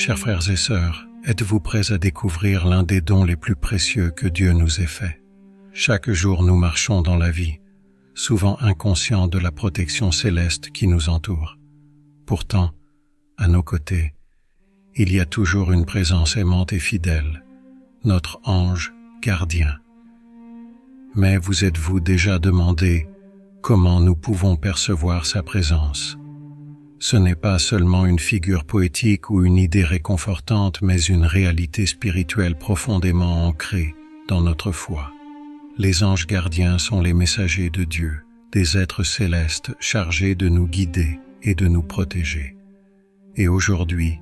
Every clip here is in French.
Chers frères et sœurs, êtes-vous prêts à découvrir l'un des dons les plus précieux que Dieu nous ait fait? Chaque jour nous marchons dans la vie, souvent inconscients de la protection céleste qui nous entoure. Pourtant, à nos côtés, il y a toujours une présence aimante et fidèle, notre ange gardien. Mais vous êtes-vous déjà demandé comment nous pouvons percevoir sa présence? Ce n'est pas seulement une figure poétique ou une idée réconfortante, mais une réalité spirituelle profondément ancrée dans notre foi. Les anges gardiens sont les messagers de Dieu, des êtres célestes chargés de nous guider et de nous protéger. Et aujourd'hui,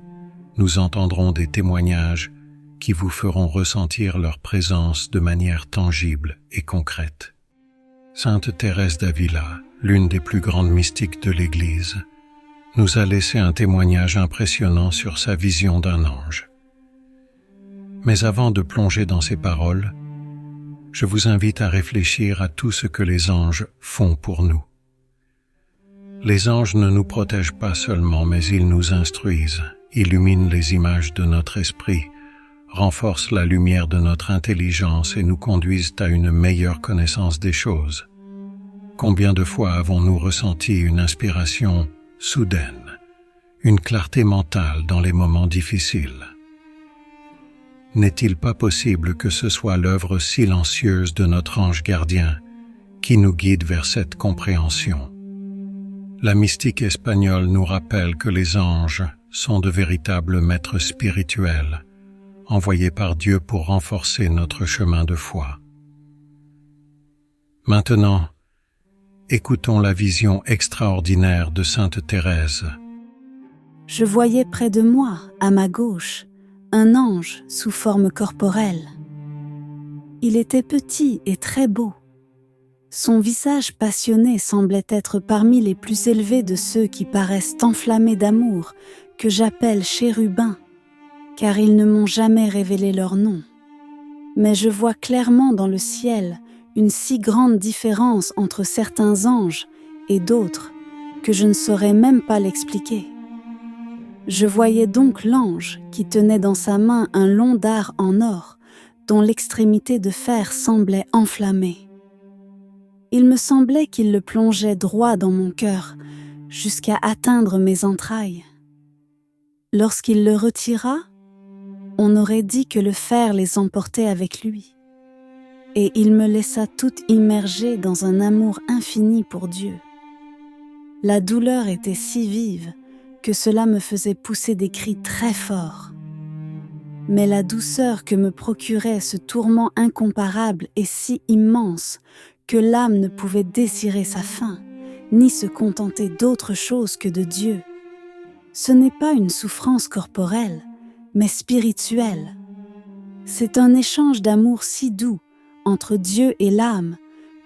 nous entendrons des témoignages qui vous feront ressentir leur présence de manière tangible et concrète. Sainte Thérèse d'Avila, l'une des plus grandes mystiques de l'Église, nous a laissé un témoignage impressionnant sur sa vision d'un ange. Mais avant de plonger dans ces paroles, je vous invite à réfléchir à tout ce que les anges font pour nous. Les anges ne nous protègent pas seulement, mais ils nous instruisent, illuminent les images de notre esprit, renforcent la lumière de notre intelligence et nous conduisent à une meilleure connaissance des choses. Combien de fois avons-nous ressenti une inspiration soudaine, une clarté mentale dans les moments difficiles? N'est-il pas possible que ce soit l'œuvre silencieuse de notre ange gardien qui nous guide vers cette compréhension? La mystique espagnole nous rappelle que les anges sont de véritables maîtres spirituels, envoyés par Dieu pour renforcer notre chemin de foi. Maintenant, écoutons la vision extraordinaire de Sainte Thérèse. Je voyais près de moi, à ma gauche, un ange sous forme corporelle. Il était petit et très beau. Son visage passionné semblait être parmi les plus élevés de ceux qui paraissent enflammés d'amour, que j'appelle chérubins, car ils ne m'ont jamais révélé leur nom. Mais je vois clairement dans le ciel une si grande différence entre certains anges et d'autres que je ne saurais même pas l'expliquer. Je voyais donc l'ange qui tenait dans sa main un long dard en or dont l'extrémité de fer semblait enflammée. Il me semblait qu'il le plongeait droit dans mon cœur jusqu'à atteindre mes entrailles. Lorsqu'il le retira, on aurait dit que le fer les emportait avec lui. Et il me laissa toute immergée dans un amour infini pour Dieu. La douleur était si vive que cela me faisait pousser des cris très forts. Mais la douceur que me procurait ce tourment incomparable est si immense que l'âme ne pouvait désirer sa fin, ni se contenter d'autre chose que de Dieu. Ce n'est pas une souffrance corporelle, mais spirituelle. C'est un échange d'amour si doux entre Dieu et l'âme,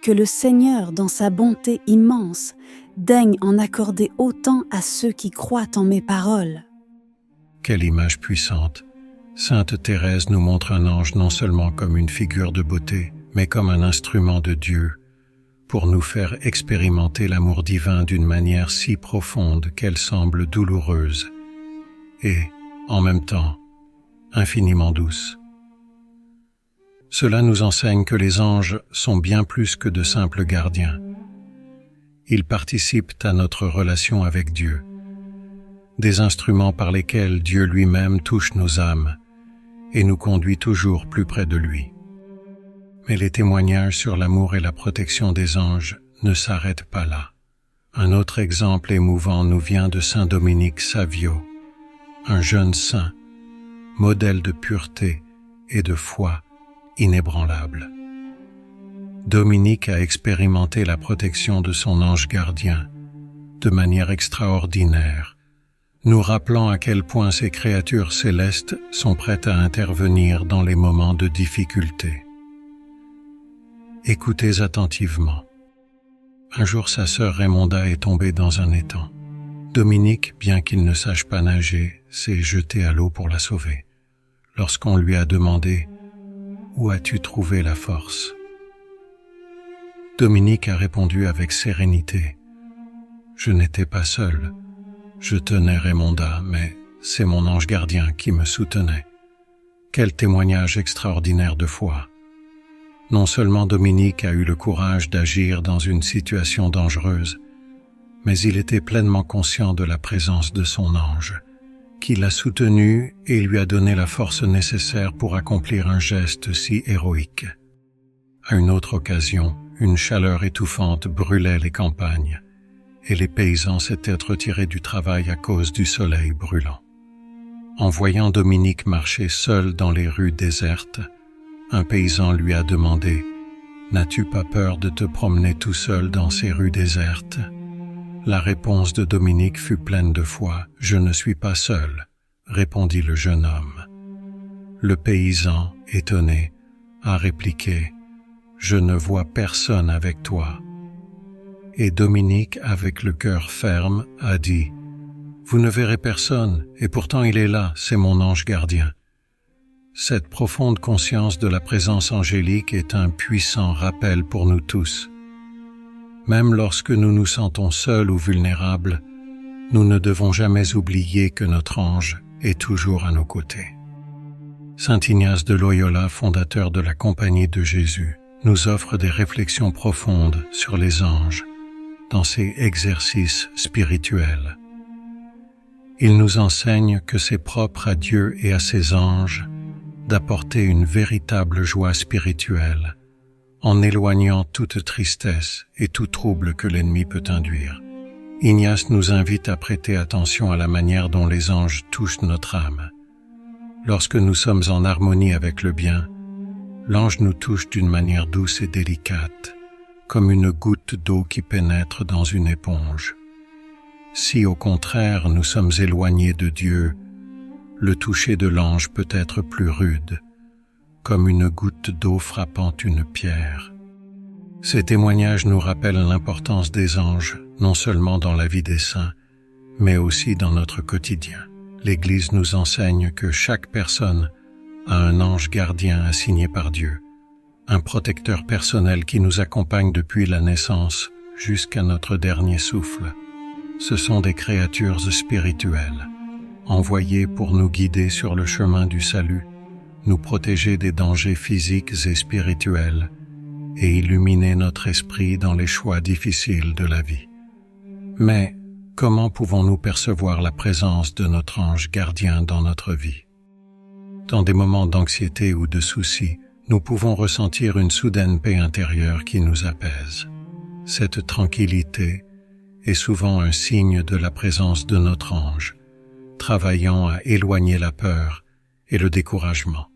que le Seigneur, dans sa bonté immense, daigne en accorder autant à ceux qui croient en mes paroles. Quelle image puissante! Sainte Thérèse nous montre un ange non seulement comme une figure de beauté, mais comme un instrument de Dieu, pour nous faire expérimenter l'amour divin d'une manière si profonde qu'elle semble douloureuse et, en même temps, infiniment douce. Cela nous enseigne que les anges sont bien plus que de simples gardiens. Ils participent à notre relation avec Dieu, des instruments par lesquels Dieu lui-même touche nos âmes et nous conduit toujours plus près de lui. Mais les témoignages sur l'amour et la protection des anges ne s'arrêtent pas là. Un autre exemple émouvant nous vient de Saint Dominique Savio, un jeune saint, modèle de pureté et de foi inébranlable. Dominique a expérimenté la protection de son ange gardien de manière extraordinaire, nous rappelant à quel point ces créatures célestes sont prêtes à intervenir dans les moments de difficulté. Écoutez attentivement. Un jour, sa sœur Raymonda est tombée dans un étang. Dominique, bien qu'il ne sache pas nager, s'est jeté à l'eau pour la sauver. Lorsqu'on lui a demandé « Où as-tu trouvé la force ?» Dominique a répondu avec sérénité « Je n'étais pas seul. Je tenais Raymonda, mais c'est mon ange gardien qui me soutenait. Quel témoignage extraordinaire de foi! Non seulement Dominique a eu le courage d'agir dans une situation dangereuse, mais il était pleinement conscient de la présence de son ange, qui l'a soutenu et lui a donné la force nécessaire pour accomplir un geste si héroïque. À une autre occasion, une chaleur étouffante brûlait les campagnes, et les paysans s'étaient retirés du travail à cause du soleil brûlant. En voyant Dominique marcher seul dans les rues désertes, un paysan lui a demandé « N'as-tu pas peur de te promener tout seul dans ces rues désertes ?» La réponse de Dominique fut pleine de foi. « Je ne suis pas seul », répondit le jeune homme. Le paysan, étonné, a répliqué « Je ne vois personne avec toi ». Et Dominique, avec le cœur ferme, a dit « Vous ne verrez personne, et pourtant il est là, c'est mon ange gardien. » Cette profonde conscience de la présence angélique est un puissant rappel pour nous tous. Même lorsque nous nous sentons seuls ou vulnérables, nous ne devons jamais oublier que notre ange est toujours à nos côtés. Saint Ignace de Loyola, fondateur de la Compagnie de Jésus, nous offre des réflexions profondes sur les anges dans ses exercices spirituels. Il nous enseigne que c'est propre à Dieu et à ses anges d'apporter une véritable joie spirituelle en éloignant toute tristesse et tout trouble que l'ennemi peut induire. Ignace nous invite à prêter attention à la manière dont les anges touchent notre âme. Lorsque nous sommes en harmonie avec le bien, l'ange nous touche d'une manière douce et délicate, comme une goutte d'eau qui pénètre dans une éponge. Si au contraire nous sommes éloignés de Dieu, le toucher de l'ange peut être plus rude, comme une goutte d'eau frappant une pierre. Ces témoignages nous rappellent l'importance des anges, non seulement dans la vie des saints, mais aussi dans notre quotidien. L'Église nous enseigne que chaque personne a un ange gardien assigné par Dieu, un protecteur personnel qui nous accompagne depuis la naissance jusqu'à notre dernier souffle. Ce sont des créatures spirituelles, envoyées pour nous guider sur le chemin du salut, nous protéger des dangers physiques et spirituels, et illuminer notre esprit dans les choix difficiles de la vie. Mais comment pouvons-nous percevoir la présence de notre ange gardien dans notre vie? Dans des moments d'anxiété ou de soucis, nous pouvons ressentir une soudaine paix intérieure qui nous apaise. Cette tranquillité est souvent un signe de la présence de notre ange, travaillant à éloigner la peur et le découragement.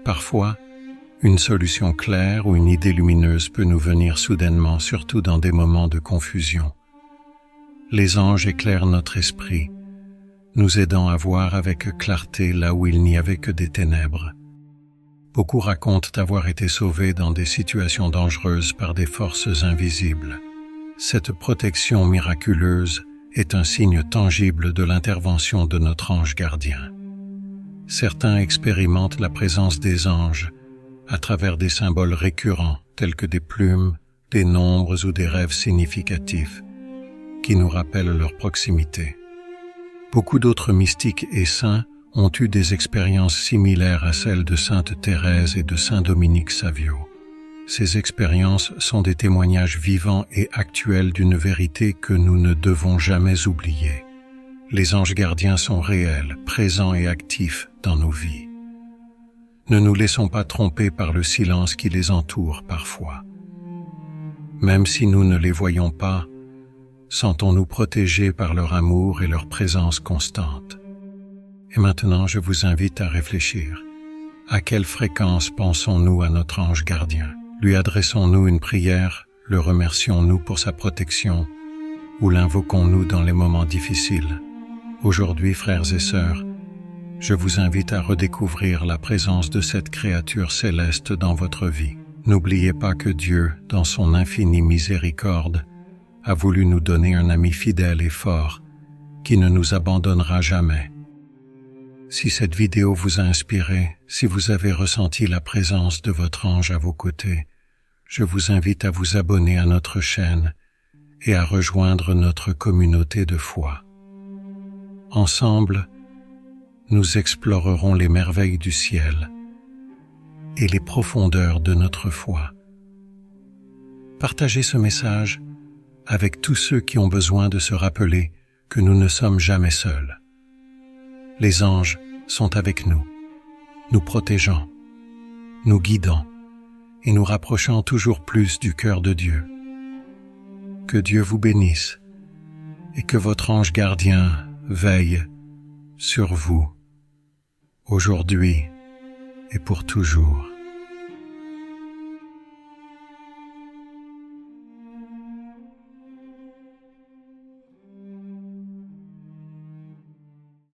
Parfois, une solution claire ou une idée lumineuse peut nous venir soudainement, surtout dans des moments de confusion. Les anges éclairent notre esprit, nous aidant à voir avec clarté là où il n'y avait que des ténèbres. Beaucoup racontent avoir été sauvés dans des situations dangereuses par des forces invisibles. Cette protection miraculeuse est un signe tangible de l'intervention de notre ange gardien. Certains expérimentent la présence des anges à travers des symboles récurrents tels que des plumes, des nombres ou des rêves significatifs qui nous rappellent leur proximité. Beaucoup d'autres mystiques et saints ont eu des expériences similaires à celles de Sainte Thérèse et de Saint Dominique Savio. Ces expériences sont des témoignages vivants et actuels d'une vérité que nous ne devons jamais oublier. Les anges gardiens sont réels, présents et actifs dans nos vies. Ne nous laissons pas tromper par le silence qui les entoure parfois. Même si nous ne les voyons pas, sentons-nous protégés par leur amour et leur présence constante. Et maintenant, je vous invite à réfléchir. À quelle fréquence pensons-nous à notre ange gardien? Lui adressons-nous une prière? Le remercions-nous pour sa protection? Ou l'invoquons-nous dans les moments difficiles? Aujourd'hui, frères et sœurs, je vous invite à redécouvrir la présence de cette créature céleste dans votre vie. N'oubliez pas que Dieu, dans son infinie miséricorde, a voulu nous donner un ami fidèle et fort, qui ne nous abandonnera jamais. Si cette vidéo vous a inspiré, si vous avez ressenti la présence de votre ange à vos côtés, je vous invite à vous abonner à notre chaîne et à rejoindre notre communauté de foi. Ensemble, nous explorerons les merveilles du ciel et les profondeurs de notre foi. Partagez ce message avec tous ceux qui ont besoin de se rappeler que nous ne sommes jamais seuls. Les anges sont avec nous, nous protégeant, nous guidant et nous rapprochant toujours plus du cœur de Dieu. Que Dieu vous bénisse et que votre ange gardien veille sur vous, aujourd'hui et pour toujours.